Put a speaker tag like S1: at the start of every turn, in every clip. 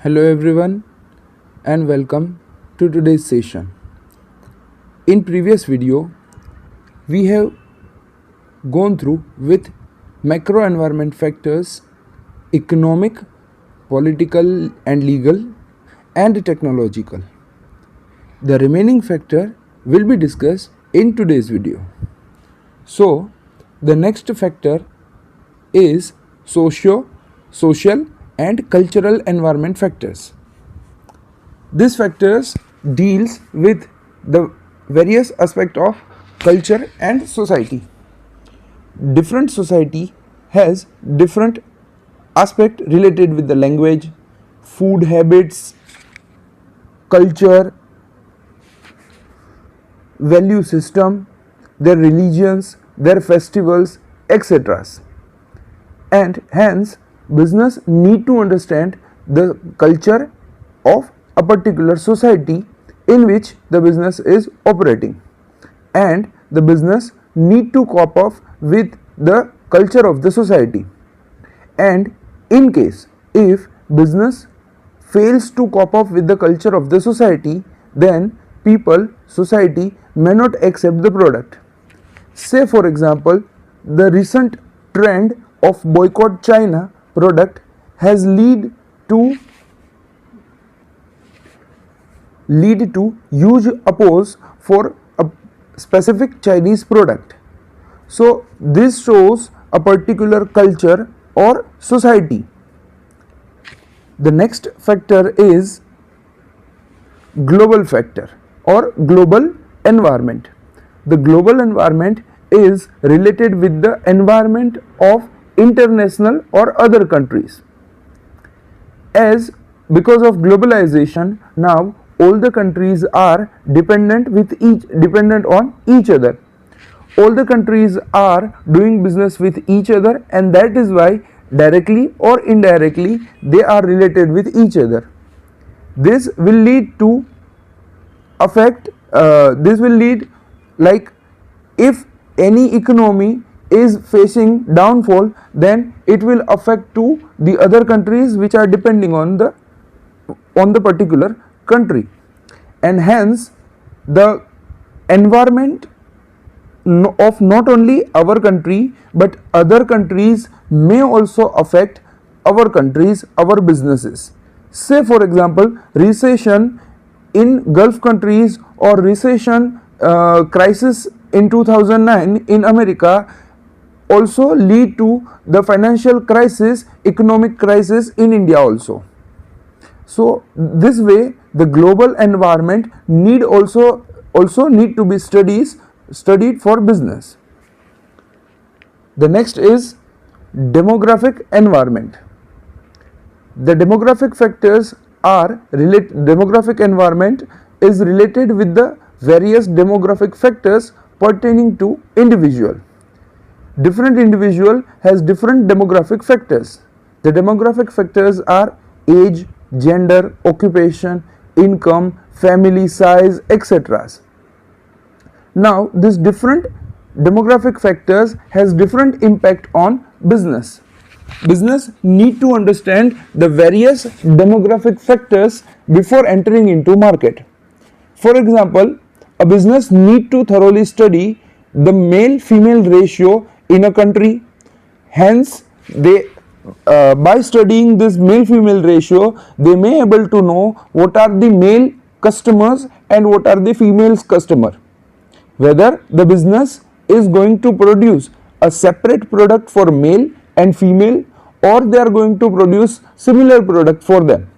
S1: Hello everyone and welcome to today's session. In previous video we have gone through with macro environment factors, economic, political and legal and technological. The remaining factor will be discussed in today's video. So the next factor is social and cultural environment factors. These factors deals with the various aspect of culture and society. Different society has different aspect related with the language, food habits, culture, value system, their religions, their festivals, etc. And hence business need to understand the culture of a particular society in which the business is operating, and the business need to cope up with the culture of the society. And in case if business fails to cope up with the culture of the society, then society may not accept the product. Say for example, the recent trend of boycott China product has lead to huge oppose for a specific Chinese product. So this shows a particular culture or society. The next factor is global factor or global environment. The global environment is related with the environment of international or other countries. As because of globalization, now all the countries are dependent on each other. All the countries are doing business with each other, and that is why directly or indirectly they are related with each other. This will lead to like if any economy is facing downfall, then it will affect to the other countries which are depending on the particular country. And hence the environment of not only our country but other countries may also affect our countries, our businesses. Say for example, recession in Gulf countries or recession crisis in 2009 in America also lead to the financial crisis, economic crisis in India also. So this way the global environment need also need to be studied for business. The next is demographic environment. The demographic factors are demographic environment is related with the various demographic factors pertaining to individual. Different individual has different demographic factors. The demographic factors are age, gender, occupation, income, family size, etc. Now these different demographic factors has different impact on business. Business need to understand the various demographic factors before entering into market. For example, a business need to thoroughly study the male female ratio in a country. Hence they by studying this male female ratio, they may able to know what are the male customers and what are the female customer, whether the business is going to produce a separate product for male and female, or they are going to produce similar product for them.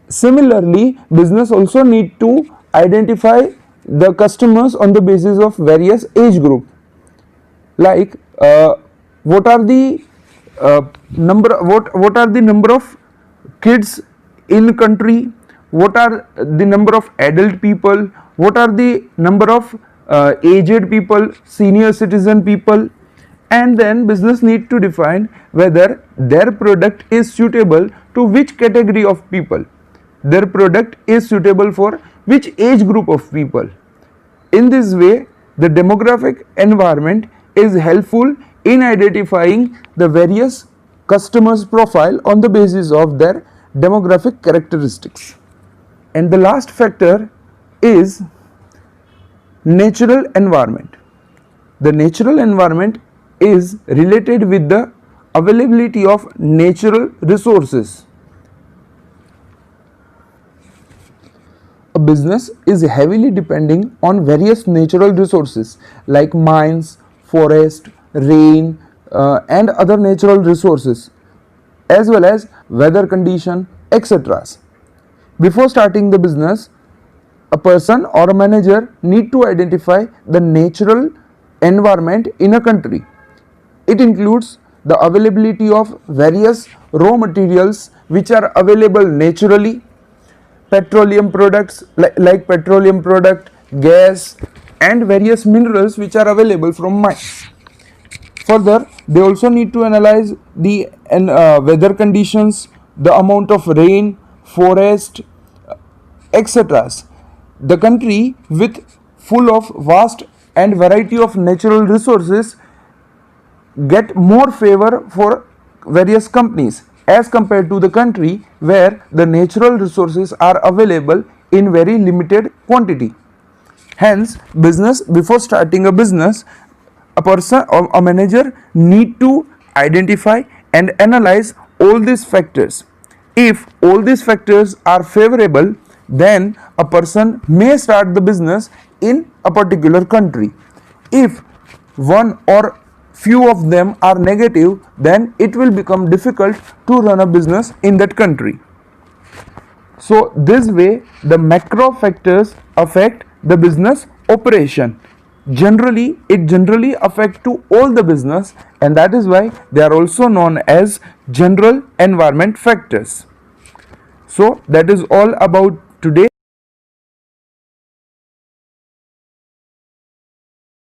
S1: Similarly, business also need to identify the customers on the basis of various age group, like what are the number of kids in country, what are the number of adult people, what are the number of aged people, senior citizen people, and then business need to define whether their product is suitable to which category of people, their product is suitable for which age group of people. In this way, the demographic environment is helpful in identifying the various customers profile on the basis of their demographic characteristics. And the last factor is natural environment. The natural environment is related with the availability of natural resources. A business is heavily depending on various natural resources like mines, forest, rain, and other natural resources, as well as weather condition, etc. Before starting the business, a person or a manager need to identify the natural environment in a country. It includes the availability of various raw materials which are available naturally, petroleum products like petroleum product, gas, and various minerals which are available from mines. Further, they also need to analyze the weather conditions, the amount of rain, forest, etc. The country with full of vast and variety of natural resources get more favor for various companies as compared to the country where the natural resources are available in very limited quantity. Hence, before starting a business, a person or a manager need to identify and analyze all these factors. If all these factors are favorable, then a person may start the business in a particular country. If one or few of them are negative, then it will become difficult to run a business in that country. So this way the macro factors affect the business operation. It generally affect to all the business, and that is why they are also known as general environment factors. So that is all about today.